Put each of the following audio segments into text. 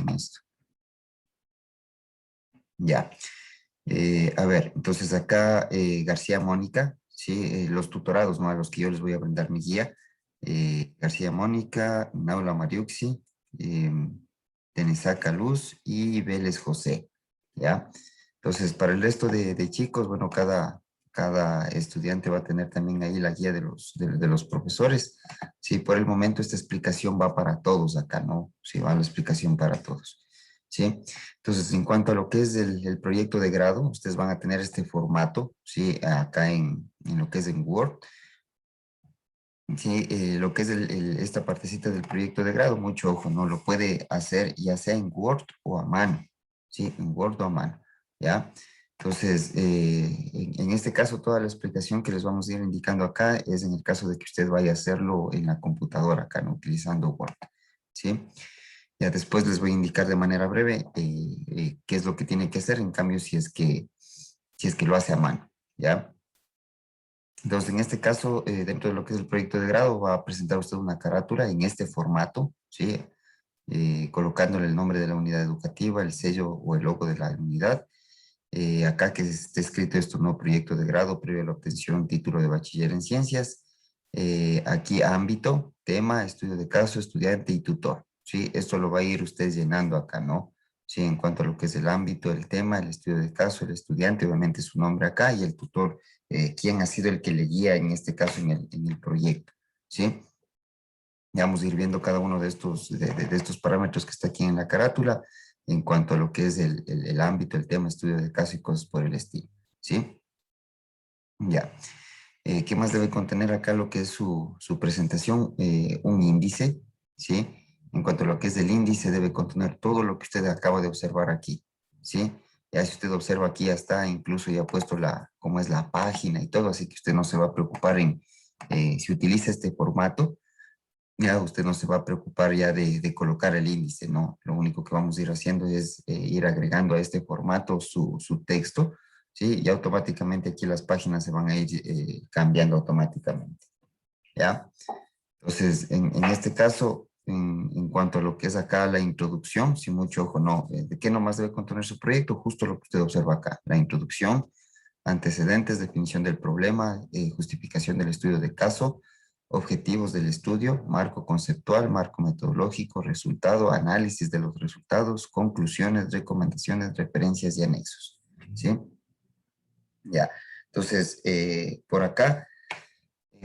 con esto. Ya. A ver, entonces acá García Mónica, ¿sí? Los tutorados, ¿no? A los que yo les voy a brindar mi guía. García Mónica, Naula Mariuxi, eh, Tenesaca Luz y Vélez José, ¿ya? Entonces, para el resto de chicos, bueno, cada estudiante va a tener también ahí la guía de los profesores. Sí, por el momento esta explicación va para todos acá, ¿no? Sí, va la explicación para todos. ¿Sí? Entonces, en cuanto a lo que es el proyecto de grado, ustedes van a tener este formato, ¿sí? Acá en lo que es en Word. Sí, lo que es esta partecita del proyecto de grado, mucho ojo, ¿no? Lo puede hacer ya sea en Word o a mano, ¿sí? En Word o a mano, ¿ya? Entonces, en este caso, toda la explicación que les vamos a ir indicando acá es en el caso de que usted vaya a hacerlo en la computadora acá, ¿no? Utilizando Word, ¿sí? Ya después les voy a indicar de manera breve qué es lo que tiene que hacer, en cambio, si es que lo hace a mano, ¿ya? Entonces, en este caso, dentro de lo que es el proyecto de grado, va a presentar usted una carátula en este formato, ¿sí? Colocándole el nombre de la unidad educativa, el sello o el logo de la unidad. Acá que esté escrito esto, ¿no? Proyecto de grado previo a la obtención título de bachiller en ciencias. Aquí ámbito, tema, estudio de caso, estudiante y tutor, ¿sí? Esto lo va a ir usted llenando acá, ¿no? Sí, en cuanto a lo que es el ámbito, el tema, el estudio de caso, el estudiante, obviamente su nombre acá y el tutor, quién ha sido el que le guía en este caso en el proyecto, ¿sí? Ya vamos a ir viendo cada uno de estos parámetros que está aquí en la carátula en cuanto a lo que es el ámbito, el tema, estudio de caso y cosas por el estilo, ¿sí? Ya. ¿Qué más debe contener acá lo que es su presentación? Un índice, ¿sí? En cuanto a lo que es el índice, debe contener todo lo que usted acaba de observar aquí, ¿sí? Ya si usted observa aquí, ya está incluso ya puesto cómo es la página y todo, así que usted no se va a preocupar si utiliza este formato, ya usted no se va a preocupar ya de colocar el índice, ¿no? Lo único que vamos a ir haciendo es ir agregando a este formato su texto, ¿sí? Y automáticamente aquí las páginas se van a ir cambiando automáticamente, ¿ya? Entonces, en este caso, en cuanto a lo que es acá la introducción, sin mucho ojo, no, ¿de qué nomás debe contener su proyecto? Justo lo que usted observa acá, la introducción, antecedentes, definición del problema, justificación del estudio de caso, objetivos del estudio, marco conceptual, marco metodológico, resultado, análisis de los resultados, conclusiones, recomendaciones, referencias y anexos, ¿sí? Ya, entonces, por acá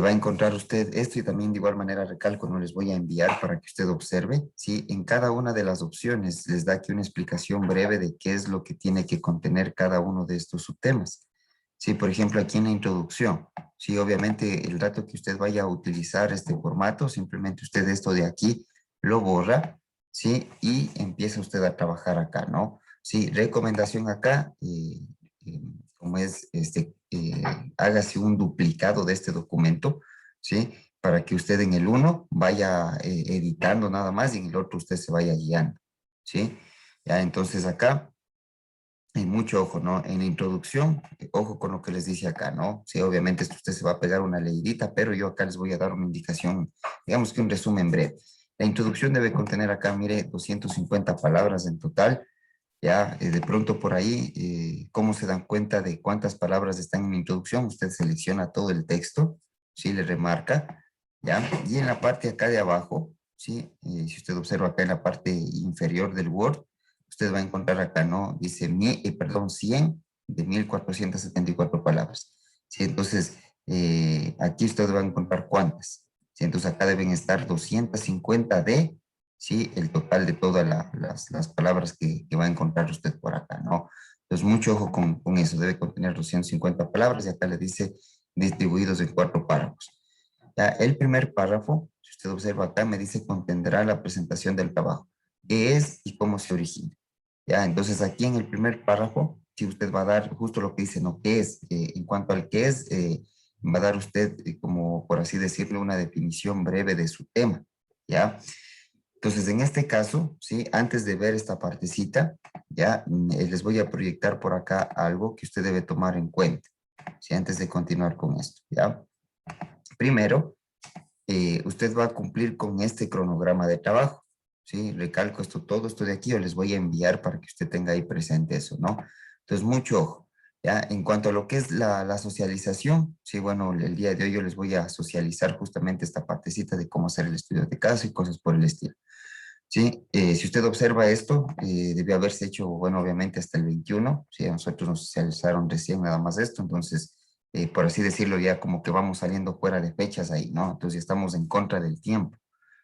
va a encontrar usted esto y también de igual manera recalco, no les voy a enviar para que usted observe, ¿sí? En cada una de las opciones les da aquí una explicación breve de qué es lo que tiene que contener cada uno de estos subtemas. Sí, por ejemplo, aquí en la introducción, sí, obviamente el dato que usted vaya a utilizar este formato, simplemente usted esto de aquí lo borra, sí, y empieza usted a trabajar acá, ¿no? Sí, recomendación acá, eh, como es, hágase un duplicado de este documento, ¿sí? Para que usted en el uno vaya editando nada más y en el otro usted se vaya guiando, ¿sí? Ya, entonces acá y mucho ojo, ¿no? En la introducción, ojo con lo que les dice acá, ¿no? Sí, obviamente esto usted se va a pegar una leidita, pero yo acá les voy a dar una indicación, digamos que un resumen breve. La introducción debe contener acá, mire, 250 palabras en total. Ya, de pronto por ahí, ¿cómo se dan cuenta de cuántas palabras están en la introducción? Usted selecciona todo el texto, ¿sí? Le remarca, ¿ya? Y en la parte acá de abajo, ¿sí? Si usted observa acá en la parte inferior del Word, usted va a encontrar acá, ¿no? Dice, perdón, 100 de 1474 palabras. ¿Sí? Entonces, aquí usted va a encontrar cuántas. ¿Sí? Entonces, acá deben estar 250 de, ¿sí? El total de todas las palabras que va a encontrar usted por acá, ¿no? Entonces, mucho ojo con eso. Debe contener 250 palabras y acá le dice distribuidos en 4 párrafos. Ya, el primer párrafo, si usted observa acá, me dice contendrá la presentación del trabajo. ¿Qué es y cómo se origina? Ya, entonces aquí en el primer párrafo, si usted va a dar justo lo que dice, ¿no? ¿Qué es? En cuanto al qué es, va a dar usted, como por así decirlo, una definición breve de su tema, ¿ya? Entonces, en este caso, ¿sí? Antes de ver esta partecita, ya les voy a proyectar por acá algo que usted debe tomar en cuenta, ¿sí? Antes de continuar con esto, ¿ya? Primero, usted va a cumplir con este cronograma de trabajo. ¿sí? Recalco esto, todo esto de aquí, yo les voy a enviar para que usted tenga ahí presente eso, ¿no? Entonces, mucho ojo. ¿Ya? En cuanto a lo que es la socialización, sí, bueno, el día de hoy yo les voy a socializar justamente esta partecita de cómo hacer el estudio de caso y cosas por el estilo. Sí, si usted observa esto, debió haberse hecho, bueno, obviamente hasta el 21, sí, a nosotros nos socializaron recién nada más esto, entonces, por así decirlo, ya como que vamos saliendo fuera de fechas ahí, ¿no? Entonces ya estamos en contra del tiempo,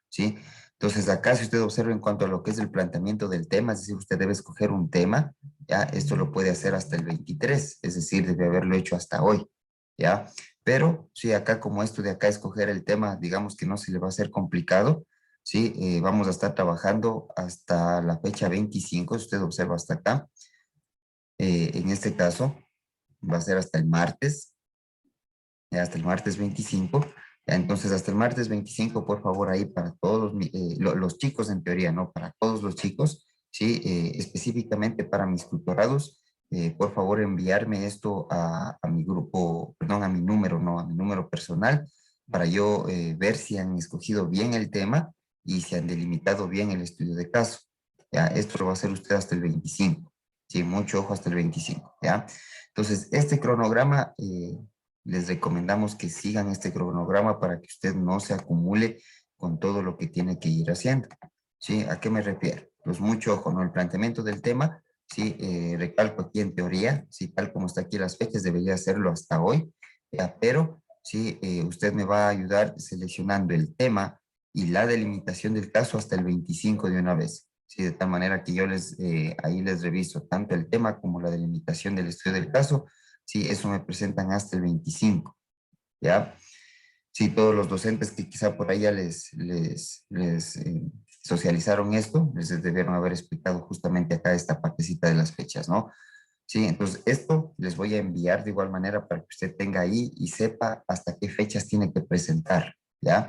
¿sí? Entonces acá, si usted observa en cuanto a lo que es el planteamiento del tema, es decir, usted debe escoger un tema, ¿ya? Esto lo puede hacer hasta el 23, es decir, debe haberlo hecho hasta hoy, ¿ya? Pero, sí, acá como esto de acá, escoger el tema, digamos que no se le va a hacer complicado, ¿sí? Vamos a estar trabajando hasta la fecha 25, si usted observa hasta acá. En este caso, va a ser hasta el martes, hasta el martes 25. Ya, entonces, hasta el martes 25, por favor, ahí para todos los chicos, en teoría, ¿no? Para todos los chicos, ¿sí? Específicamente para mis tutorados, por favor, enviarme esto a mi grupo, perdón, a mi número, ¿no? A mi número personal, para yo ver si han escogido bien el tema y si han delimitado bien el estudio de caso. ¿Ya? Esto lo va a hacer usted hasta el 25. Sí, mucho ojo hasta el 25, ¿ya? Entonces, este cronograma, les recomendamos que sigan este cronograma para que usted no se acumule con todo lo que tiene que ir haciendo. ¿Sí? ¿A qué me refiero? Pues mucho ojo, ¿no? El planteamiento del tema, sí, recalco aquí en teoría, sí, tal como está aquí las fechas, debería hacerlo hasta hoy, ya, pero sí, usted me va a ayudar seleccionando el tema y la delimitación del caso hasta el 25 de una vez. Sí, de tal manera que yo ahí les reviso tanto el tema como la delimitación del estudio del caso. Sí, eso me presentan hasta el 25, ¿ya? Sí, todos los docentes que quizá por ahí ya les socializaron esto, les debieron haber explicado justamente acá esta partecita de las fechas, ¿no? Sí, entonces esto les voy a enviar de igual manera para que usted tenga ahí y sepa hasta qué fechas tiene que presentar, ¿ya?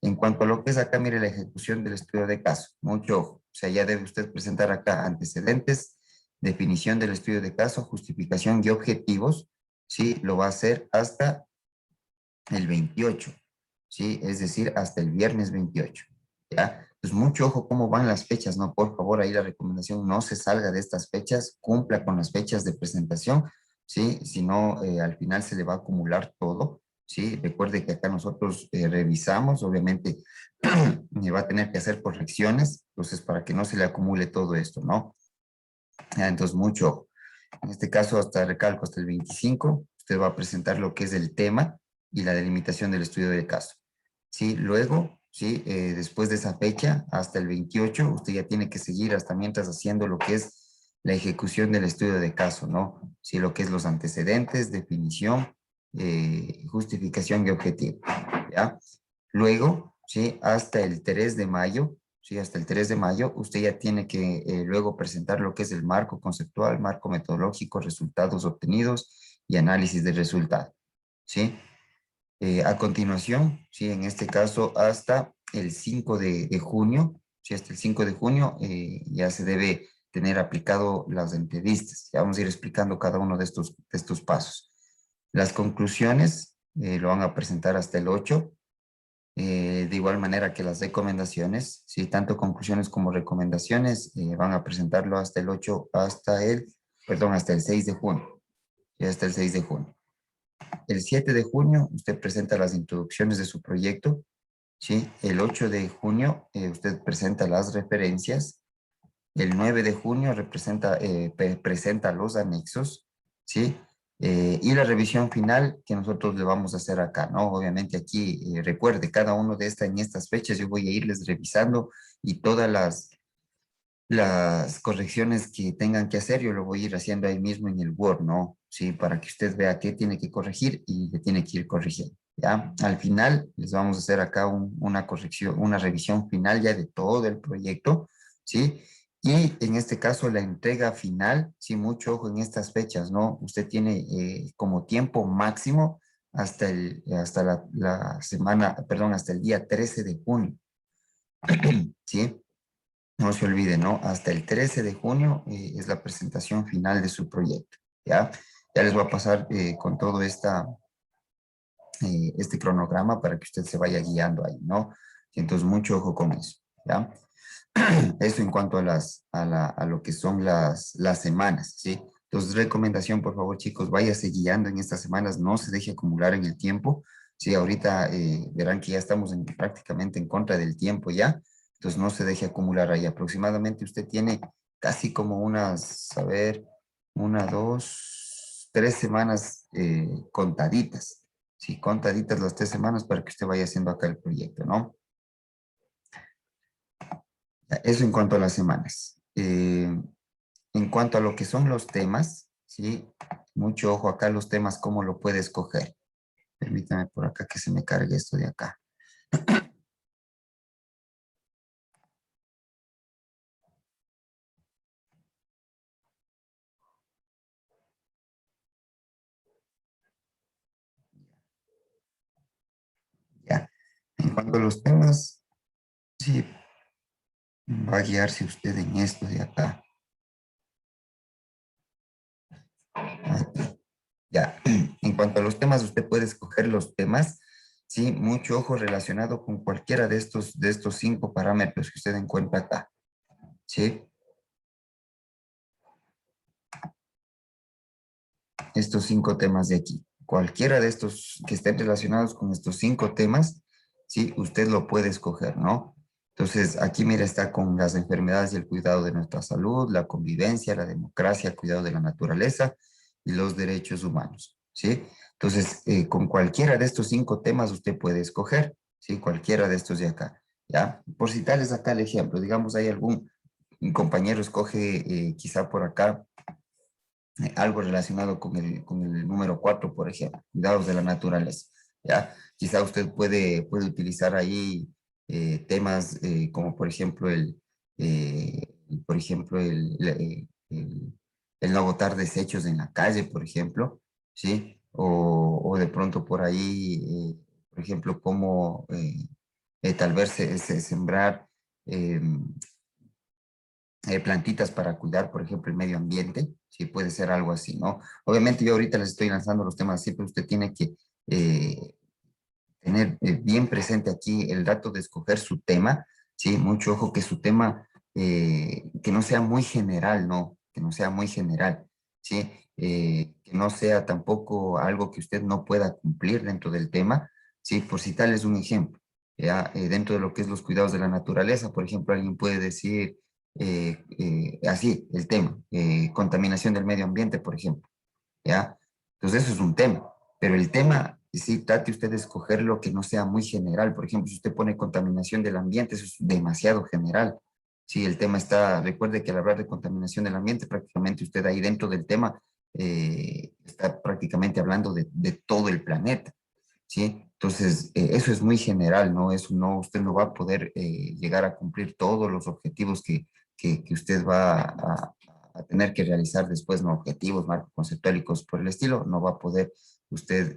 En cuanto a lo que es acá, mire la ejecución del estudio de caso, mucho ojo, o sea, ya debe usted presentar acá antecedentes, definición del estudio de caso, justificación y objetivos, ¿sí? Lo va a hacer hasta el 28, ¿sí? Es decir, hasta el viernes 28, ¿ya? Pues mucho ojo cómo van las fechas, ¿no? Por favor, ahí la recomendación, no se salga de estas fechas, cumpla con las fechas de presentación, ¿sí? Si no, al final se le va a acumular todo, ¿sí? Recuerde que acá nosotros revisamos, obviamente, va a tener que hacer correcciones, entonces para que no se le acumule todo esto, ¿no? Ya, entonces, mucho ojo. En este caso, hasta recalco, hasta el 25, usted va a presentar lo que es el tema y la delimitación del estudio del caso. Sí, luego, sí, después de esa fecha, hasta el 28, usted ya tiene que seguir hasta mientras haciendo lo que es la ejecución del estudio de caso, ¿no? Sí, lo que es los antecedentes, definición, justificación y objetivo, ¿ya? Luego, sí, hasta el 3 de mayo, sí, hasta el 3 de mayo, usted ya tiene que luego presentar lo que es el marco conceptual, marco metodológico, resultados obtenidos y análisis de resultado, ¿sí? A continuación, sí, en este caso hasta el 5 de junio, sí, hasta el 5 de junio ya se debe tener aplicado las entrevistas. Ya vamos a ir explicando cada uno de estos pasos. Las conclusiones lo van a presentar hasta el 8, de igual manera que las recomendaciones, sí, tanto conclusiones como recomendaciones van a presentarlo hasta el 8, hasta el 6 de junio, sí, hasta el 6 de junio. El 7 de junio usted presenta las introducciones de su proyecto, ¿sí? El 8 de junio usted presenta las referencias. El 9 de junio presenta los anexos, ¿sí? Y la revisión final que nosotros le vamos a hacer acá, ¿no? Obviamente aquí, recuerde, cada uno en estas fechas yo voy a irles revisando y todas las correcciones que tengan que hacer, yo lo voy a ir haciendo ahí mismo en el Word, ¿no? Sí, para que usted vea qué tiene que corregir y qué tiene que ir corrigiendo, ¿ya? Al final les vamos a hacer acá una corrección, una revisión final ya de todo el proyecto, ¿sí? Y en este caso la entrega final, sí, mucho ojo en estas fechas, ¿no? Usted tiene como tiempo máximo hasta la semana, perdón, hasta el día 13 de junio, ¿sí? No se olvide, ¿no? Hasta el 13 de junio es la presentación final de su proyecto, ¿ya? Ya les voy a pasar con todo este cronograma para que usted se vaya guiando ahí, ¿no? Entonces, mucho ojo con eso, ¿ya? Eso en cuanto a a lo que son las semanas, ¿sí? Entonces, recomendación, por favor, chicos, váyase guiando en estas semanas, no se deje acumular en el tiempo. Sí, ahorita verán que ya estamos prácticamente en contra del tiempo ya, entonces no se deje acumular ahí. Aproximadamente usted tiene casi como unas, a ver, una, dos, 3 semanas contaditas, sí, contaditas las 3 semanas para que usted vaya haciendo acá el proyecto, ¿no? Eso en cuanto a las semanas. En cuanto a lo que son los temas, ¿sí? Mucho ojo acá los temas, cómo lo puede escoger. Permítame por acá que se me cargue esto de acá. Ya. En cuanto a los temas, sí, va a guiarse usted en esto de acá. Aquí. Ya. En cuanto a los temas, usted puede escoger los temas, sí, mucho ojo relacionado con cualquiera de estos 5 parámetros que usted encuentra acá, sí. Estos 5 temas de aquí. Cualquiera de estos que estén relacionados con estos 5 temas, sí, usted lo puede escoger, ¿no? Entonces, aquí mira, está con las enfermedades y el cuidado de nuestra salud, la convivencia, la democracia, cuidado de la naturaleza y los derechos humanos, ¿sí? Entonces, con cualquiera de estos 5 temas usted puede escoger, ¿sí? Cualquiera de estos de acá, ¿ya? Por citarles acá el ejemplo, digamos, hay algún compañero escoge quizá por acá algo relacionado con el número 4, por ejemplo, cuidados de la naturaleza, ¿ya? Quizá usted puede utilizar ahí temas como, por ejemplo, el no botar desechos en la calle, por ejemplo, ¿sí? O de pronto por ahí, por ejemplo, cómo tal vez sembrar plantitas para cuidar, por ejemplo, el medio ambiente, sí, puede ser algo así, ¿no? Obviamente yo ahorita les estoy lanzando los temas, siempre usted tiene que eh, tener bien presente aquí el dato de escoger su tema, ¿sí? Mucho ojo que su tema, que no sea muy general, ¿no? Que no sea muy general, ¿sí? Que no sea tampoco algo que usted no pueda cumplir dentro del tema, ¿sí? Por citarles un ejemplo, ¿ya? Dentro de lo que es los cuidados de la naturaleza, por ejemplo, alguien puede decir, así, el tema, contaminación del medio ambiente, por ejemplo, ¿ya? Entonces eso es un tema, pero el tema, sí, trate usted de escoger lo que no sea muy general. Por ejemplo, si usted pone contaminación del ambiente, eso es demasiado general. Sí, el tema está, recuerde que al hablar de contaminación del ambiente, prácticamente usted ahí dentro del tema está prácticamente hablando de todo el planeta, ¿sí? Entonces, eso es muy general, ¿no? Eso no, usted no va a poder llegar a cumplir todos los objetivos que usted va a tener que realizar después, ¿no? Objetivos, marco conceptual y cosas por el estilo, no va a poder usted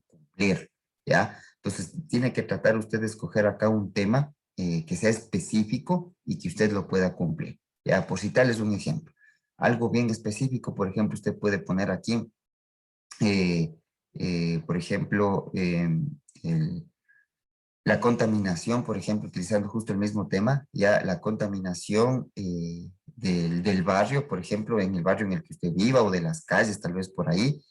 cumplir, ¿ya? Entonces, tiene que tratar usted de escoger acá un tema que sea específico y que usted lo pueda cumplir, ¿ya? Por citarles un ejemplo. Algo bien específico, por ejemplo, usted puede poner aquí eh, por ejemplo, la contaminación, por ejemplo, utilizando justo el mismo tema, ya la contaminación del barrio, por ejemplo, en el barrio en el que usted viva o de las calles, tal vez por ahí,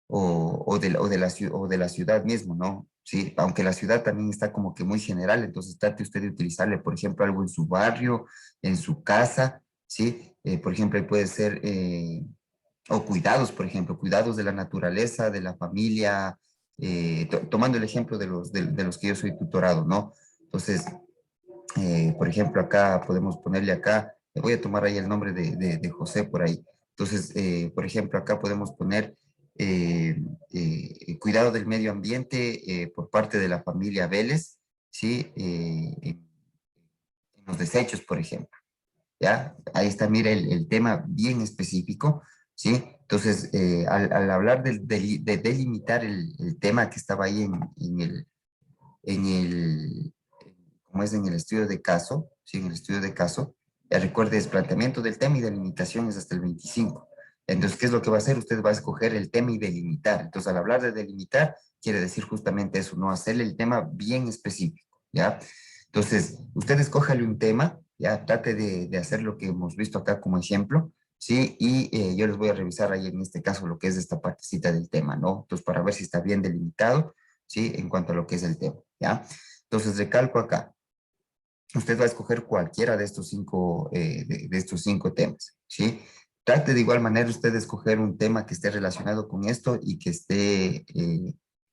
o de la ciudad mismo, ¿no? Sí, aunque la ciudad también está como que muy general, entonces trate usted de utilizarle, por ejemplo, algo en su barrio, en su casa, ¿sí? Por ejemplo, ahí puede ser o cuidados, por ejemplo, cuidados de la naturaleza, de la familia, tomando el ejemplo de los que yo soy tutorado, ¿no? Entonces, por ejemplo, acá podemos ponerle acá, le voy a tomar ahí el nombre de José por ahí. Entonces, por ejemplo, acá podemos poner eh, cuidado del medio ambiente por parte de la familia Vélez, ¿sí? En los desechos, por ejemplo. ¿Ya? Ahí está, mira, el tema bien específico, ¿sí? Entonces, al hablar de delimitar el tema que estaba ahí en el, como es en el estudio de caso, ¿sí? En el estudio de caso, recuerde, es planteamiento del tema y delimitación es hasta el 25. Entonces, ¿qué es lo que va a hacer? Usted va a escoger el tema y delimitar. Entonces, al hablar de delimitar, quiere decir justamente eso, ¿no? Hacerle el tema bien específico, ¿ya? Entonces, usted escójale un tema ya, trate de hacer lo que hemos visto acá como ejemplo, ¿sí? Y yo les voy a revisar ahí en este caso lo que es esta partecita del tema, ¿no? Entonces, para ver si está bien delimitado, ¿sí? En cuanto a lo que es el tema, ¿ya? Entonces, recalco acá, usted va a escoger cualquiera de estos cinco, de estos cinco temas, ¿sí? Trate de igual manera usted de escoger un tema que esté relacionado con esto y que esté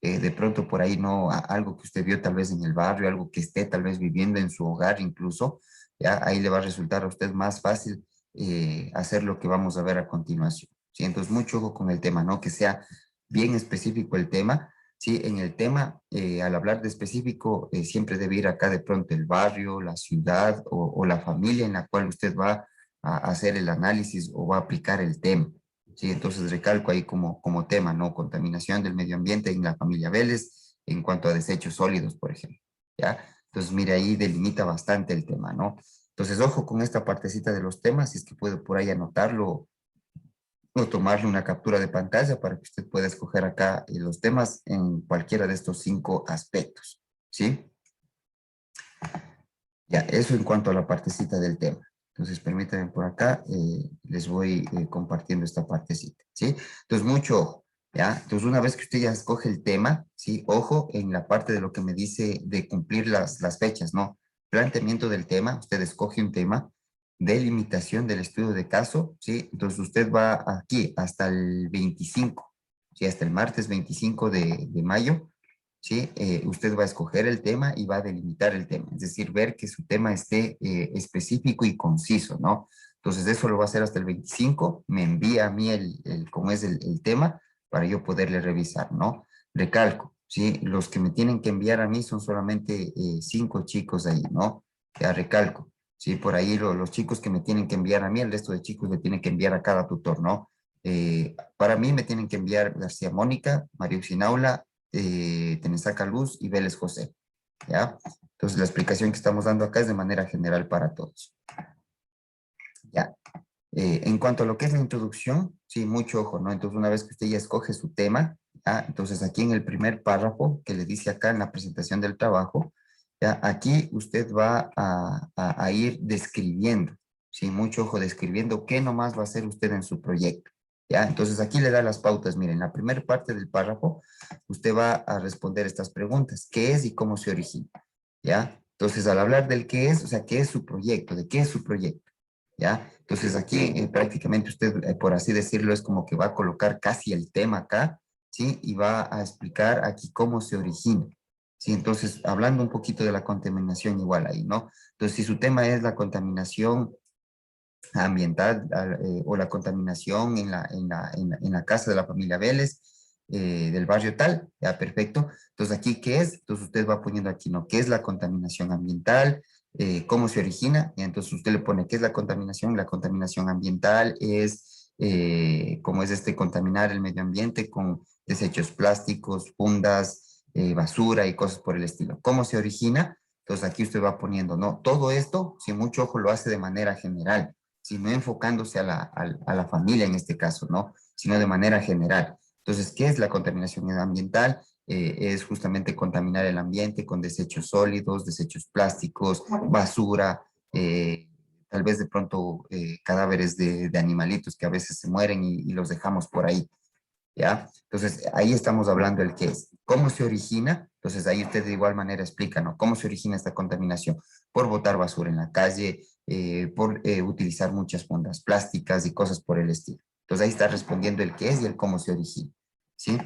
de pronto por ahí, ¿no? Algo que usted vio tal vez en el barrio, algo que esté tal vez viviendo en su hogar incluso, ¿ya? Ahí le va a resultar a usted más fácil hacer lo que vamos a ver a continuación, ¿sí? Entonces, mucho ojo con el tema, ¿no? Que sea bien específico el tema. Sí, en el tema, al hablar de específico, siempre debe ir acá de pronto el barrio, la ciudad o la familia en la cual usted va a hacer el análisis o va a aplicar el tema. Sí, entonces recalco ahí como tema, ¿no? Contaminación del medio ambiente en la familia Vélez en cuanto a desechos sólidos, por ejemplo. ¿Ya? Entonces, mire, ahí delimita bastante el tema, ¿no? Entonces, ojo con esta partecita de los temas, si es que puede por ahí anotarlo o tomarle una captura de pantalla para que usted pueda escoger acá los temas en cualquiera de estos cinco aspectos, ¿sí? Ya, eso en cuanto a la partecita del tema. Entonces, permítanme por acá, les voy compartiendo esta partecita, ¿sí? Entonces, mucho ojo, ¿ya? Entonces, una vez que usted ya escoge el tema, ¿sí? Ojo en la parte de lo que me dice de cumplir las fechas, ¿no? Planteamiento del tema, usted escoge un tema, delimitación del estudio de caso, ¿sí? Entonces, usted va aquí hasta el 25, ¿sí? Hasta el martes 25 de mayo, ¿sí? Usted va a escoger el tema y va a delimitar el tema, es decir, ver que su tema esté específico y conciso, ¿no? Entonces, eso lo va a hacer hasta el 25, me envía a mí cómo es el tema para yo poderle revisar, ¿no? Recalco, ¿sí? Los que me tienen que enviar a mí son solamente 5 chicos ahí, ¿no? Ya recalco, ¿sí? Por ahí los chicos que me tienen que enviar a mí, el resto de chicos le tienen que enviar a cada tutor, ¿no? Para mí me tienen que enviar García Mónica, María Uxinaula, Tenesaca Luz y Vélez José, ¿ya? Entonces la explicación que estamos dando acá es de manera general para todos, ¿ya? En cuanto a lo que es la introducción, sí, mucho ojo, ¿no? Entonces una vez que usted ya escoge su tema, ¿ya? Entonces aquí en el primer párrafo que le dice acá en la presentación del trabajo, ¿ya? Aquí usted va a ir describiendo, sí, mucho ojo, describiendo qué nomás va a hacer usted en su proyecto, ¿ya? Entonces aquí le da las pautas, miren, en la primera parte del párrafo, usted va a responder estas preguntas, ¿qué es y cómo se origina? ¿Ya? Entonces al hablar del qué es, o sea, ¿qué es su proyecto? ¿De qué es su proyecto? ¿Ya? Entonces aquí prácticamente usted, por así decirlo, es como que va a colocar casi el tema acá, ¿sí? Y va a explicar aquí cómo se origina, ¿sí? Entonces, hablando un poquito de la contaminación igual ahí, ¿no? Entonces, si su tema es la contaminación ambiental o la contaminación en la casa de la familia Vélez, del barrio tal, ya perfecto. Entonces aquí, ¿qué es? Entonces usted va poniendo aquí, ¿no? ¿Qué es la contaminación ambiental? ¿Cómo se origina? Y entonces usted le pone, ¿qué es la contaminación? La contaminación ambiental es, ¿cómo es contaminar el medio ambiente con desechos plásticos, fundas, basura y cosas por el estilo? ¿Cómo se origina? Entonces aquí usted va poniendo, ¿no? Todo esto, si mucho ojo, lo hace de manera general, sino enfocándose a la familia en este caso, ¿no? Sino de manera general. Entonces, ¿qué es la contaminación ambiental? Es justamente contaminar el ambiente con desechos sólidos, desechos plásticos, basura, tal vez de pronto cadáveres de animalitos que a veces se mueren y los dejamos por ahí. ¿Ya? Entonces, ahí estamos hablando del qué es. ¿Cómo se origina? Entonces, ahí usted de igual manera explica, ¿no? ¿Cómo se origina esta contaminación? Por botar basura en la calle, por utilizar muchas fundas plásticas y cosas por el estilo. Entonces, ahí está respondiendo el qué es y el cómo se origina, ¿sí?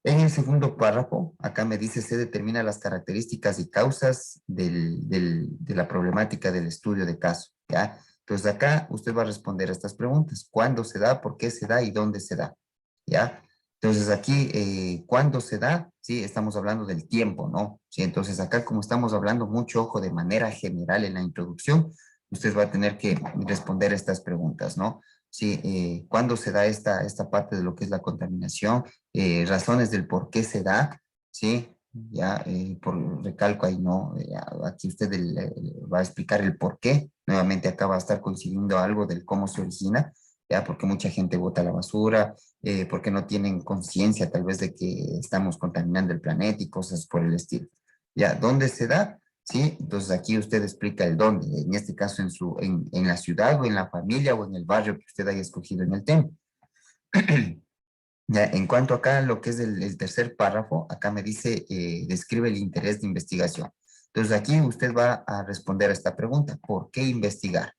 En el segundo párrafo, acá me dice, se determina las características y causas de la problemática del estudio de caso, ¿ya? Entonces, acá usted va a responder a estas preguntas. ¿Cuándo se da? ¿Por qué se da? ¿Y dónde se da? ¿Ya? Entonces aquí, ¿cuándo se da? Sí, estamos hablando del tiempo, ¿no? Sí, entonces acá como estamos hablando mucho, ojo, de manera general en la introducción, usted va a tener que responder estas preguntas, ¿no? Sí, ¿cuándo se da esta parte de lo que es la contaminación? Razones del por qué se da, ¿sí? Ya, por recalco ahí, ¿no? Aquí usted va a explicar el por qué. Nuevamente acá va a estar coincidiendo algo del cómo se origina, ya, porque mucha gente bota la basura, porque no tienen conciencia tal vez de que estamos contaminando el planeta y cosas por el estilo. ¿Ya? ¿Dónde se da? ¿sí? Entonces aquí usted explica el dónde, en este caso en la ciudad o en la familia o en el barrio que usted haya escogido en el tema. Ya, en cuanto acá a lo que es el tercer párrafo, acá me dice, describe el interés de investigación. Entonces aquí usted va a responder a esta pregunta, ¿por qué investigar?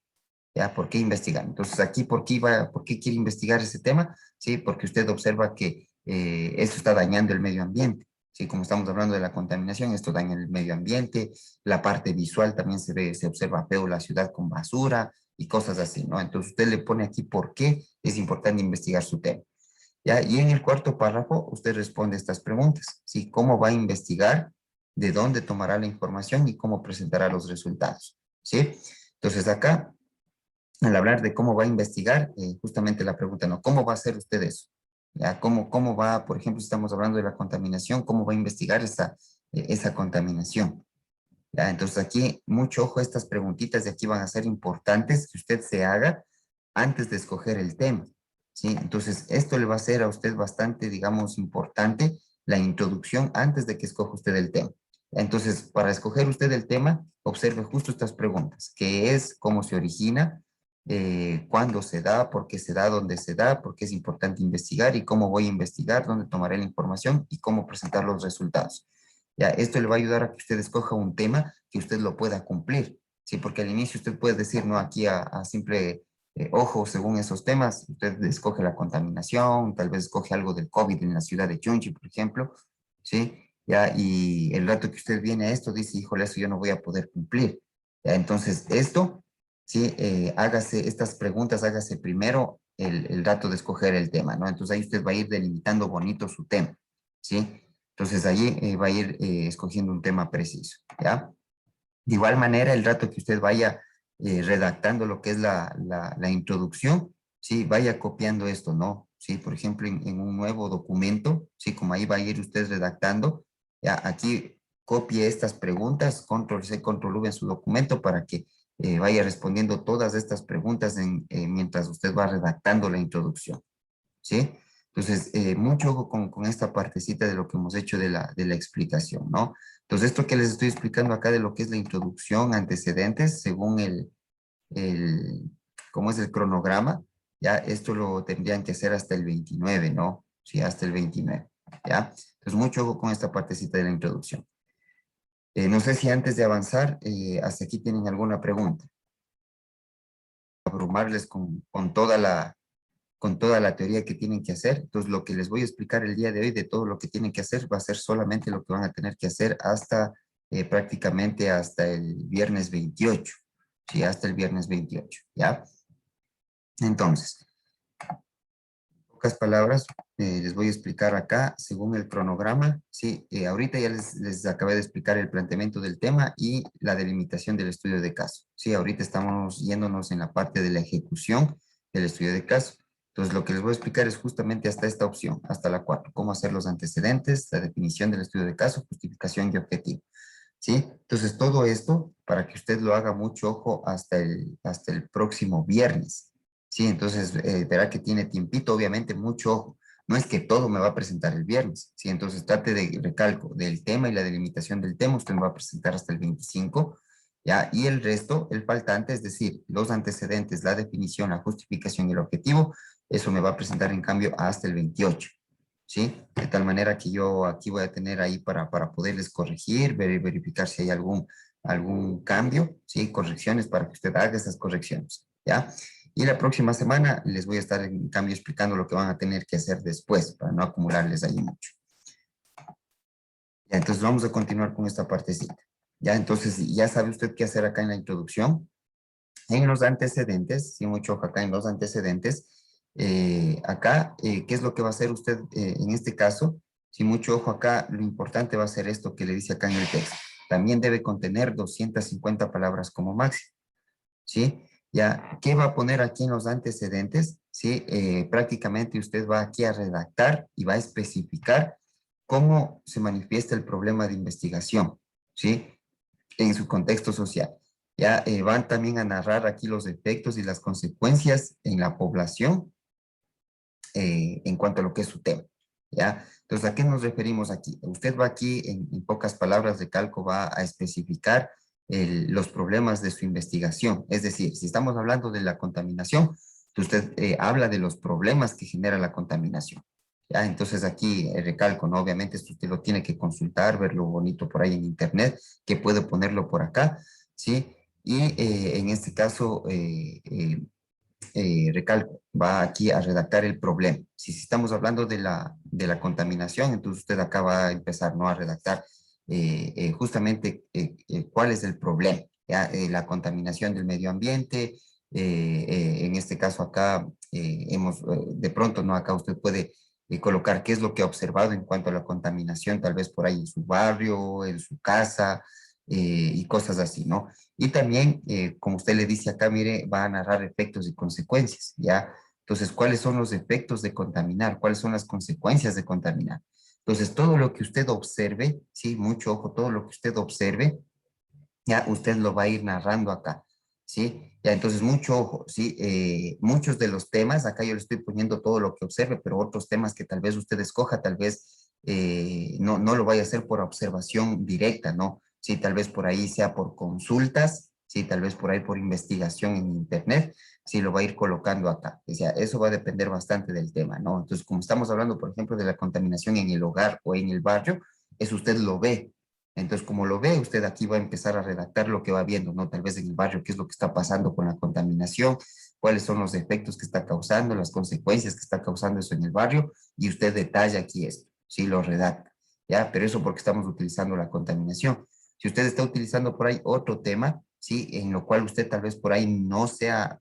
¿Ya? ¿Por qué investigar? Entonces aquí, ¿por qué quiere investigar ese tema? Sí, porque usted observa que esto está dañando el medio ambiente. Sí, como estamos hablando de la contaminación, esto daña el medio ambiente, la parte visual también se observa feo la ciudad con basura y cosas así, ¿no? Entonces usted le pone aquí por qué es importante investigar su tema. ¿Ya? Y en el cuarto párrafo usted responde estas preguntas, ¿sí? ¿Cómo va a investigar? ¿De dónde tomará la información? Y cómo presentará los resultados, ¿sí? Entonces acá, al hablar de cómo va a investigar, justamente la pregunta, ¿no? ¿Cómo va a hacer usted eso? ¿Ya? ¿Cómo va, por ejemplo, si estamos hablando de la contaminación, cómo va a investigar esa contaminación? ¿Ya? Entonces aquí, mucho ojo, estas preguntitas de aquí van a ser importantes que usted se haga antes de escoger el tema, ¿sí? Entonces, esto le va a ser a usted bastante, digamos, importante la introducción antes de que escoja usted el tema. Entonces, para escoger usted el tema, observe justo estas preguntas. ¿Qué es? ¿Cómo se origina? ¿Cuándo se da? ¿Por qué se da? ¿Dónde se da? ¿Por qué es importante investigar? ¿Y cómo voy a investigar? ¿Dónde tomaré la información? ¿Y cómo presentar los resultados? Ya, esto le va a ayudar a que usted escoja un tema que usted lo pueda cumplir, ¿sí? Porque al inicio usted puede decir, no, aquí a simple ojo, según esos temas, usted escoge la contaminación, tal vez escoge algo del COVID en la ciudad de Chunchi, por ejemplo, ¿sí? Ya, y el rato que usted viene a esto, dice, híjole, eso yo no voy a poder cumplir. Ya, entonces, esto, ¿sí? Hágase estas preguntas, hágase primero el rato de escoger el tema, ¿no? Entonces ahí usted va a ir delimitando bonito su tema, ¿sí? Entonces allí va a ir escogiendo un tema preciso, ¿ya? De igual manera, el rato que usted vaya redactando lo que es la introducción, ¿sí? Vaya copiando esto, ¿no? Sí, por ejemplo, en un nuevo documento, ¿sí? Como ahí va a ir usted redactando, ya aquí copie estas preguntas, control C, control V en su documento para que vaya respondiendo todas estas preguntas mientras usted va redactando la introducción. ¿Sí? Entonces, mucho ojo con esta partecita de lo que hemos hecho de la explicación, ¿no? Entonces, esto que les estoy explicando acá de lo que es la introducción, antecedentes, según cómo es el cronograma, ya esto lo tendrían que hacer hasta el 29, ¿no? Sí, hasta el 29, ¿ya? Entonces, mucho ojo con esta partecita de la introducción. No sé si antes de avanzar, hasta aquí tienen alguna pregunta. Abrumarles con toda la teoría que tienen que hacer. Entonces, lo que les voy a explicar el día de hoy de todo lo que tienen que hacer va a ser solamente lo que van a tener que hacer hasta prácticamente hasta el viernes 28. Sí, hasta el viernes 28, ¿ya? Entonces, en pocas palabras, les voy a explicar acá, según el cronograma, sí, ahorita ya les acabé de explicar el planteamiento del tema y la delimitación del estudio de caso. Sí, ahorita estamos yéndonos en la parte de la ejecución del estudio de caso. Entonces, lo que les voy a explicar es justamente hasta esta opción, hasta la 4, cómo hacer los antecedentes, la definición del estudio de caso, justificación y objetivo. ¿Sí? Entonces, todo esto para que usted lo haga mucho ojo hasta el próximo viernes. ¿Sí? Entonces, verá que tiene tiempito, obviamente, mucho ojo. No es que todo me va a presentar el viernes, ¿sí? Entonces, trate de recalco del tema y la delimitación del tema, usted me va a presentar hasta el 25, ¿ya? Y el resto, el faltante, es decir, los antecedentes, la definición, la justificación y el objetivo, eso me va a presentar en cambio hasta el 28. ¿Sí? De tal manera que yo aquí voy a tener ahí para poderles corregir, verificar si hay algún cambio, ¿sí? Correcciones para que usted haga esas correcciones, ¿ya? Y la próxima semana les voy a estar en cambio explicando lo que van a tener que hacer después para no acumularles ahí mucho. Ya, entonces vamos a continuar con esta partecita. Ya, entonces ya sabe usted qué hacer acá en la introducción. En los antecedentes, sí, mucho ojo acá en los antecedentes, acá, ¿qué es lo que va a hacer usted en este caso? Sí, mucho ojo acá, lo importante va a ser esto que le dice acá en el texto. También debe contener 250 palabras como máximo, ¿sí? Ya, ¿qué va a poner aquí en los antecedentes? Sí, prácticamente usted va aquí a redactar y va a especificar cómo se manifiesta el problema de investigación, ¿sí? En su contexto social. Ya van también a narrar aquí los efectos y las consecuencias en la población en cuanto a lo que es su tema. ¿ya? Entonces, ¿a qué nos referimos aquí? Usted va aquí, en pocas palabras de calco, va a especificar los problemas de su investigación. Es decir, si estamos hablando de la contaminación, usted habla de los problemas que genera la contaminación. ¿Ya? Entonces aquí recalco, ¿no? Obviamente esto usted lo tiene que consultar, verlo bonito por ahí en internet, que puede ponerlo por acá, ¿sí? Y en este caso, recalco, va aquí a redactar el problema. Si estamos hablando de la contaminación, entonces usted acá va a empezar, ¿no? A redactar justamente cuál es el problema, ¿ya? La contaminación del medio ambiente, en este caso acá de pronto, ¿no? Acá usted puede colocar qué es lo que ha observado en cuanto a la contaminación, tal vez por ahí en su barrio, en su casa, y cosas así, ¿no? Y también, como usted le dice acá, mire, va a narrar efectos y consecuencias, ¿ya? Entonces, ¿cuáles son los efectos de contaminar? ¿Cuáles son las consecuencias de contaminar? Entonces, todo lo que usted observe, sí, mucho ojo, todo lo que usted observe, ya usted lo va a ir narrando acá, ¿sí? Ya, entonces, mucho ojo, ¿sí? Muchos de los temas, acá yo le estoy poniendo todo lo que observe, pero otros temas que tal vez usted escoja, tal vez no lo vaya a hacer por observación directa, ¿no? Sí, tal vez por ahí sea por consultas, sí, tal vez por ahí por investigación en internet, sí, lo va a ir colocando acá. O sea, eso va a depender bastante del tema, ¿no? Entonces, como estamos hablando, por ejemplo, de la contaminación en el hogar o en el barrio, eso usted lo ve, entonces, como lo ve, usted aquí va a empezar a redactar lo que va viendo, ¿no? Tal vez en el barrio, qué es lo que está pasando con la contaminación, cuáles son los efectos que está causando, las consecuencias que está causando eso en el barrio, y usted detalla aquí esto, ¿sí? Lo redacta, ¿ya? Pero eso porque estamos utilizando la contaminación. Si usted está utilizando por ahí otro tema, ¿sí? En lo cual usted tal vez por ahí no sea,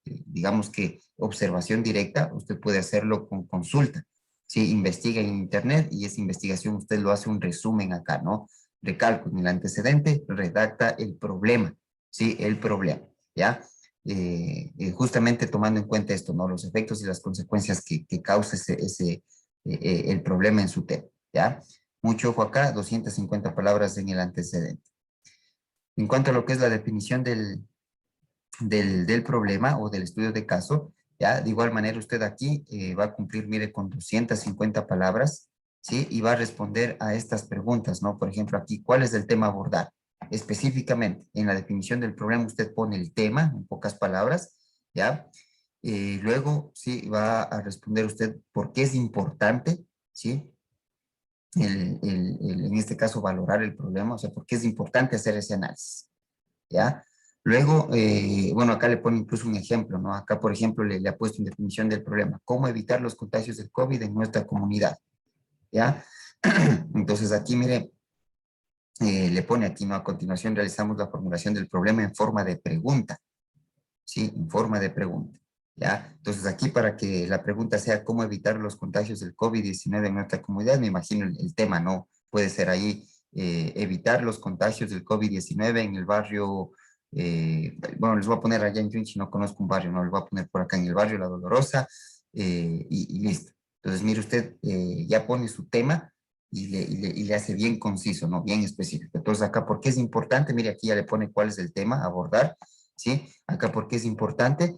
digamos que observación directa, usted puede hacerlo con consulta. Sí, investiga en internet y esa investigación usted lo hace un resumen acá, ¿no? Recalco, en el antecedente redacta el problema, ¿sí? El problema, ¿ya? Justamente tomando en cuenta esto, ¿no? Los efectos y las consecuencias que causa el problema en su tema, ¿ya? Mucho ojo acá, 250 palabras en el antecedente. En cuanto a lo que es la definición del problema o del estudio de caso, ¿ya? De igual manera usted aquí va a cumplir, mire, con 250 palabras, ¿sí? Y va a responder a estas preguntas, ¿no? Por ejemplo, aquí, ¿cuál es el tema a abordar? Específicamente, en la definición del problema usted pone el tema, en pocas palabras, ¿ya? Luego, sí, va a responder usted por qué es importante, ¿sí? En este caso, valorar el problema, o sea, por qué es importante hacer ese análisis, ¿ya? Luego, bueno, acá le pone incluso un ejemplo, ¿no? Acá, por ejemplo, le ha puesto en definición del problema, ¿cómo evitar los contagios del COVID en nuestra comunidad? ¿Ya? Entonces aquí, mire, le pone aquí, ¿no? A continuación realizamos la formulación del problema en forma de pregunta, ¿sí? En forma de pregunta, ¿ya? Entonces aquí para que la pregunta sea cómo evitar los contagios del COVID-19 en nuestra comunidad, me imagino el tema, ¿no? Puede ser ahí evitar los contagios del COVID-19 en el barrio, bueno, les voy a poner allá en Yunchi, no conozco un barrio, no, les voy a poner por acá en el barrio La Dolorosa, y listo. Entonces, mire usted, ya pone su tema y le hace bien conciso, ¿no? Bien específico. Entonces, acá, ¿por qué es importante? Mire, aquí ya le pone cuál es el tema a abordar, ¿sí? Acá, ¿por qué es importante?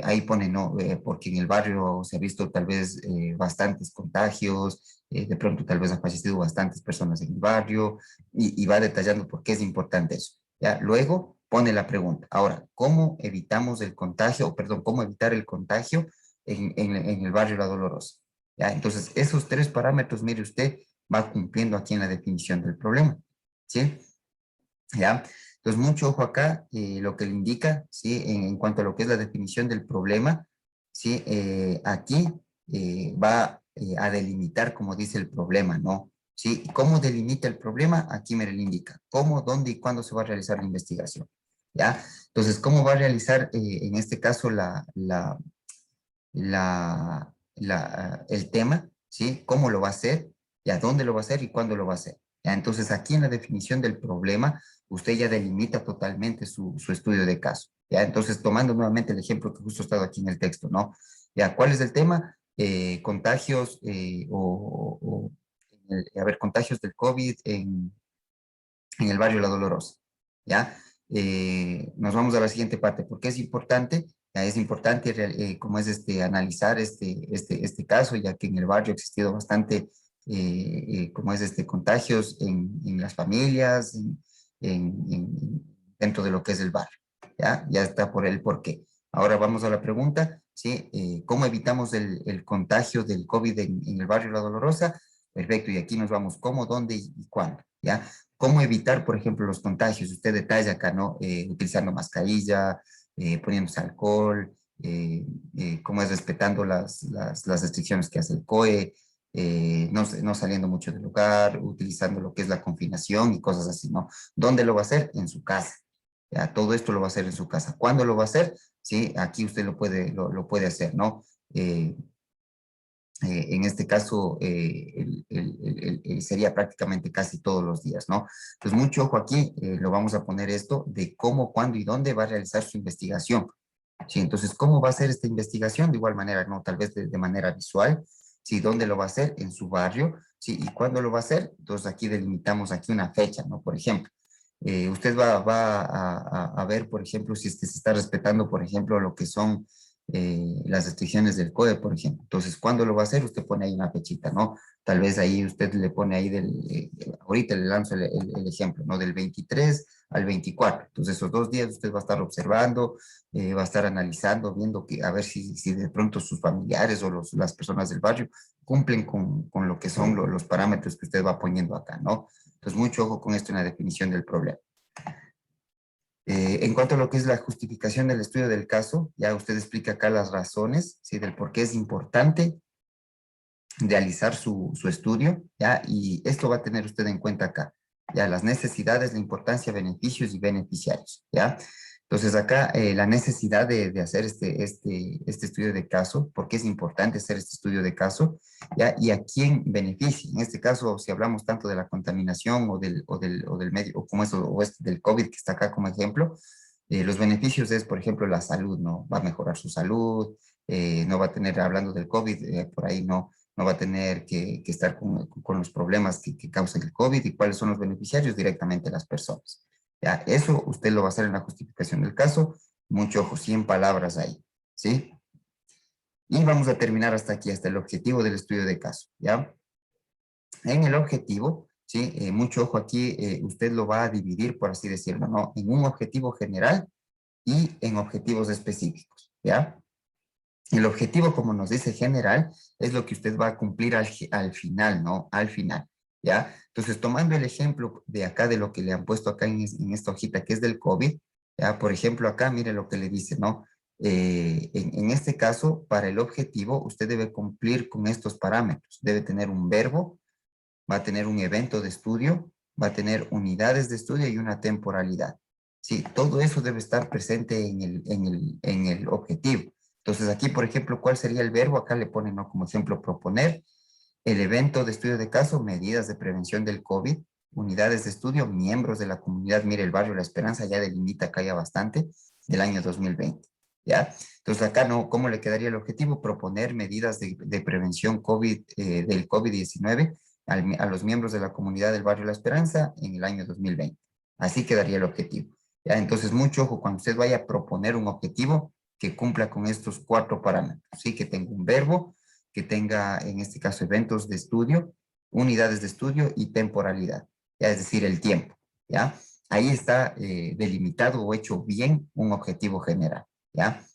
Ahí pone, no, porque en el barrio se ha visto tal vez bastantes contagios, de pronto tal vez han fallecido bastantes personas en el barrio, y va detallando por qué es importante eso, ¿ya? Luego pone la pregunta. Ahora, ¿cómo evitamos el contagio, o perdón, cómo evitar el contagio en el barrio La Dolorosa? ¿Ya? Entonces, esos tres parámetros, mire usted, va cumpliendo aquí en la definición del problema, ¿sí? ¿Ya? Entonces, mucho ojo acá, lo que le indica, ¿sí? En cuanto a lo que es la definición del problema, ¿sí? Aquí va a delimitar, como dice el problema, ¿no? ¿Sí? ¿Cómo delimita el problema? Aquí me lo indica. ¿Cómo, dónde y cuándo se va a realizar la investigación? ¿Ya? Entonces, ¿cómo va a realizar, en este caso, el tema? ¿Sí? ¿Cómo lo va a hacer? ¿Y a dónde lo va a hacer y cuándo lo va a hacer? ¿Ya? Entonces, aquí en la definición del problema, usted ya delimita totalmente su estudio de caso. ¿Ya? Entonces, tomando nuevamente el ejemplo que justo ha estado aquí en el texto, ¿no? ¿Ya? ¿Cuál es el tema? Contagios a ver, contagios del COVID en el barrio La Dolorosa, ¿ya? Nos vamos a la siguiente parte. ¿Por qué es importante? Ya es importante, como es analizar este caso, ya que en el barrio ha existido bastante, como es contagios en las familias, dentro de lo que es el barrio. Ya está por el porqué. Ahora vamos a la pregunta, ¿sí? ¿Cómo evitamos el contagio del COVID en el barrio La Dolorosa? Perfecto, y aquí nos vamos, ¿cómo, dónde y cuándo? ¿Ya? ¿Cómo evitar, por ejemplo, los contagios? Usted detalla acá, ¿no? Utilizando mascarilla, poniéndose alcohol, cómo es respetando las restricciones que hace el COE, no saliendo mucho del lugar, utilizando lo que es la confinación y cosas así, ¿no? ¿Dónde lo va a hacer? En su casa. Ya, todo esto lo va a hacer en su casa. ¿Cuándo lo va a hacer? Sí, aquí usted lo puede hacer, ¿no? En este caso, sería prácticamente casi todos los días, ¿no? Entonces, mucho ojo aquí, lo vamos a poner esto de cómo, cuándo y dónde va a realizar su investigación. Sí, entonces, ¿cómo va a ser esta investigación? De igual manera, ¿no? Tal vez de manera visual, ¿sí? ¿Dónde lo va a hacer? En su barrio, ¿sí? ¿Y cuándo lo va a hacer? Entonces, aquí delimitamos aquí una fecha, ¿no? Por ejemplo, usted va a ver, por ejemplo, si se está respetando, por ejemplo, lo que son las restricciones del COE, por ejemplo. Entonces, ¿cuándo lo va a hacer? Usted pone ahí una fechita, ¿no? Tal vez ahí usted le pone ahí ahorita le lanzo el ejemplo, ¿no? Del 23 al 24. Entonces, esos 2 días usted va a estar observando, va a estar analizando, viendo que, a ver si de pronto sus familiares o las personas del barrio cumplen con lo que son los parámetros que usted va poniendo acá, ¿no? Entonces, mucho ojo con esto en la definición del problema. En cuanto a lo que es la justificación del estudio del caso, ya usted explica acá las razones, ¿sí? Del por qué es importante realizar su estudio, ¿ya? Y esto va a tener usted en cuenta acá, ¿ya? Las necesidades, la importancia, beneficios y beneficiarios, ¿ya? Entonces acá la necesidad de hacer este estudio de caso, porque es importante hacer este estudio de caso, ¿ya? Y a quién beneficia. En este caso, si hablamos tanto de la contaminación o del medio, o como eso, del COVID que está acá como ejemplo, los beneficios es, por ejemplo, la salud, ¿no? Va a mejorar su salud, no va a tener, hablando del COVID, por ahí no va a tener que estar con los problemas que causa el COVID y cuáles son los beneficiarios directamente las personas. ¿Ya? Eso usted lo va a hacer en la justificación del caso. Mucho ojo, 100 palabras ahí, ¿sí? Y vamos a terminar hasta aquí, hasta el objetivo del estudio de caso, ¿ya? En el objetivo, ¿sí? Mucho ojo aquí, usted lo va a dividir, por así decirlo, ¿no? En un objetivo general y en objetivos específicos, ¿ya? El objetivo, como nos dice general, es lo que usted va a cumplir al final, ¿no? Al final, ¿ya? Entonces, tomando el ejemplo de acá, de lo que le han puesto acá en esta hojita, que es del COVID, ¿ya? Por ejemplo, acá, mire lo que le dice, ¿no? En este caso, para el objetivo, usted debe cumplir con estos parámetros. Debe tener un verbo, va a tener un evento de estudio, va a tener unidades de estudio y una temporalidad. Sí, todo eso debe estar presente en el objetivo. Entonces aquí, por ejemplo, ¿cuál sería el verbo? Acá le ponen, ¿no? Como ejemplo, proponer el evento de estudio de caso, medidas de prevención del COVID, unidades de estudio, miembros de la comunidad. Mire, el barrio La Esperanza ya delimita acá ya bastante, del año 2020. ¿Ya? Entonces acá, ¿no? ¿Cómo le quedaría el objetivo? Proponer medidas de prevención COVID, del COVID-19 a los miembros de la comunidad del barrio La Esperanza en el año 2020. Así quedaría el objetivo. ¿Ya? Entonces, mucho ojo cuando usted vaya a proponer un objetivo que cumpla con estos 4 parámetros, ¿sí? Que tenga un verbo, que tenga, en este caso, eventos de estudio, unidades de estudio y temporalidad, ¿ya? Es decir, el tiempo, ¿ya? Ahí está delimitado o hecho bien un objetivo general, ¿ya?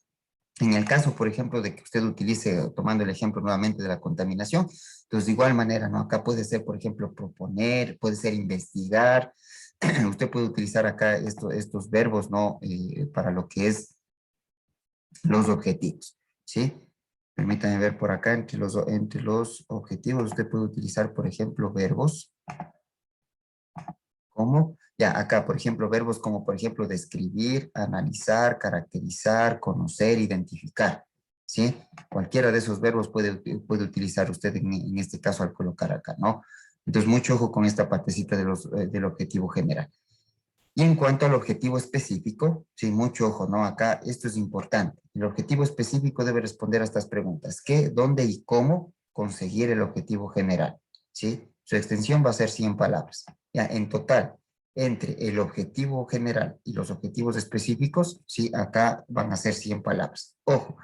En el caso, por ejemplo, de que usted utilice, tomando el ejemplo nuevamente de la contaminación, entonces de igual manera, ¿no? Acá puede ser, por ejemplo, proponer, puede ser investigar, usted puede utilizar acá estos verbos, ¿no? Para lo que es los objetivos, ¿sí? Permítanme ver por acá, entre los objetivos, usted puede utilizar, por ejemplo, verbos como, ya acá, por ejemplo, verbos como, por ejemplo, describir, analizar, caracterizar, conocer, identificar, ¿sí? Cualquiera de esos verbos puede utilizar usted en este caso al colocar acá, ¿no? Entonces, mucho ojo con esta partecita del objetivo general. Y en cuanto al objetivo específico, sí, mucho ojo, ¿no? Acá esto es importante. El objetivo específico debe responder a estas preguntas. ¿Qué, dónde y cómo conseguir el objetivo general? ¿Sí? Su extensión va a ser 100 palabras. Ya, en total, entre el objetivo general y los objetivos específicos, ¿sí? Acá van a ser 100 palabras. Ojo,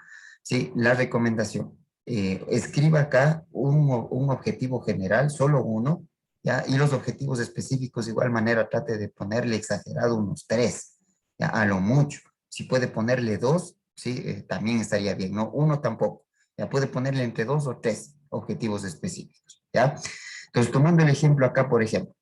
¿sí? La recomendación, escriba acá un objetivo general, solo uno, ¿ya? Y los objetivos específicos, de igual manera, trate de ponerle exagerado unos 3, ¿ya? A lo mucho. Si puede ponerle 2, ¿sí? También estaría bien, ¿no? Uno tampoco. Ya puede ponerle entre 2 o 3 objetivos específicos, ¿ya? Entonces, tomando el ejemplo acá, por ejemplo,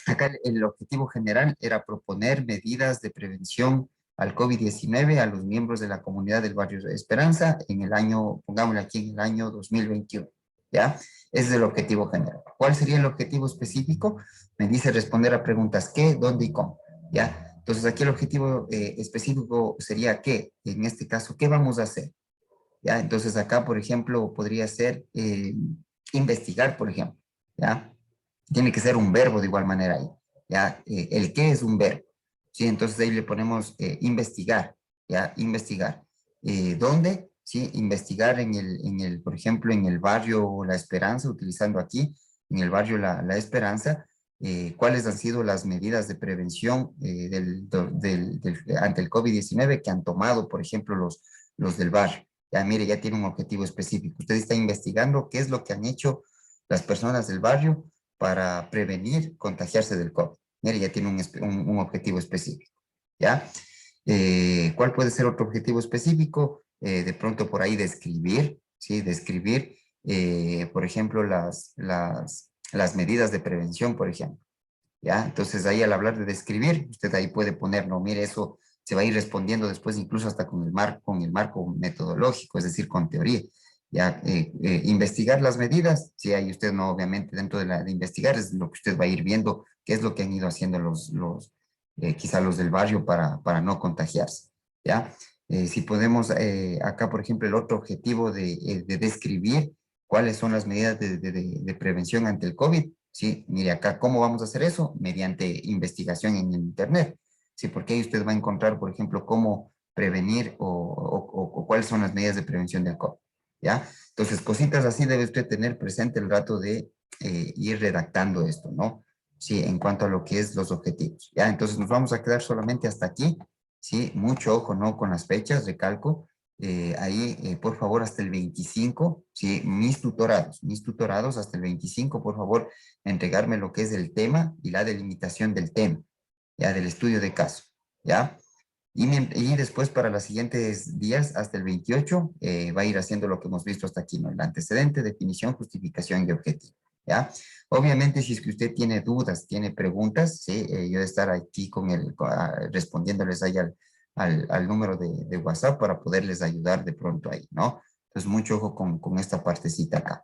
acá el objetivo general era proponer medidas de prevención al COVID-19 a los miembros de la comunidad del barrio de Esperanza en el año, pongámosle aquí, en el año 2021, ¿ya? Ese es el objetivo general. ¿Cuál sería el objetivo específico? Me dice responder a preguntas qué, dónde y cómo, ¿ya? Entonces aquí el objetivo específico sería qué, en este caso, ¿qué vamos a hacer? ¿Ya? Entonces acá, por ejemplo, podría ser investigar, por ejemplo, ¿ya? Tiene que ser un verbo de igual manera ahí, ¿ya? El qué es un verbo, ¿sí? Entonces ahí le ponemos investigar, ¿ya? Investigar. ¿Dónde? Sí, investigar por ejemplo, en el barrio La Esperanza, utilizando aquí, en el barrio La Esperanza, cuáles han sido las medidas de prevención ante el COVID-19 que han tomado, por ejemplo, los del barrio. Ya, mire, ya tiene un objetivo específico. Usted está investigando qué es lo que han hecho las personas del barrio para prevenir contagiarse del COVID. Mire, ya tiene un objetivo específico, ¿ya? ¿Cuál puede ser otro objetivo específico? De pronto por ahí describir, ¿sí? Describir, por ejemplo, las medidas de prevención, por ejemplo, ¿ya? Entonces ahí al hablar de describir, usted ahí puede poner, no, mire, eso se va a ir respondiendo después incluso hasta con el marco metodológico, es decir, con teoría. Ya, investigar las medidas, sí, ahí usted no, obviamente dentro de investigar es lo que usted va a ir viendo, qué es lo que han ido haciendo quizá los del barrio para no contagiarse, ¿ya? Si podemos, acá por ejemplo, el otro objetivo de describir cuáles son las medidas de prevención ante el COVID. Sí, mire acá, ¿cómo vamos a hacer eso? Mediante investigación en Internet. Sí, porque ahí usted va a encontrar, por ejemplo, cómo prevenir o cuáles son las medidas de prevención del COVID. ¿Ya? Entonces, cositas así debe usted tener presente el rato de ir redactando esto, ¿no? Sí, en cuanto a lo que es los objetivos. ¿Ya? Entonces, nos vamos a quedar solamente hasta aquí. Sí, mucho ojo, ¿no? Con las fechas, recalco ahí, por favor, hasta el 25, ¿sí? Mis tutorados hasta el 25, por favor, entregarme lo que es el tema y la delimitación del tema, ya, del estudio de caso, ¿ya? Y después para los siguientes días, hasta el 28, va a ir haciendo lo que hemos visto hasta aquí, ¿no? El antecedente, definición, justificación y objetivo, ¿ya? Obviamente, si es que usted tiene dudas, tiene preguntas, ¿sí? Yo de estar aquí respondiéndoles ahí al número de WhatsApp para poderles ayudar de pronto ahí, ¿no? Entonces, mucho ojo con esta partecita acá.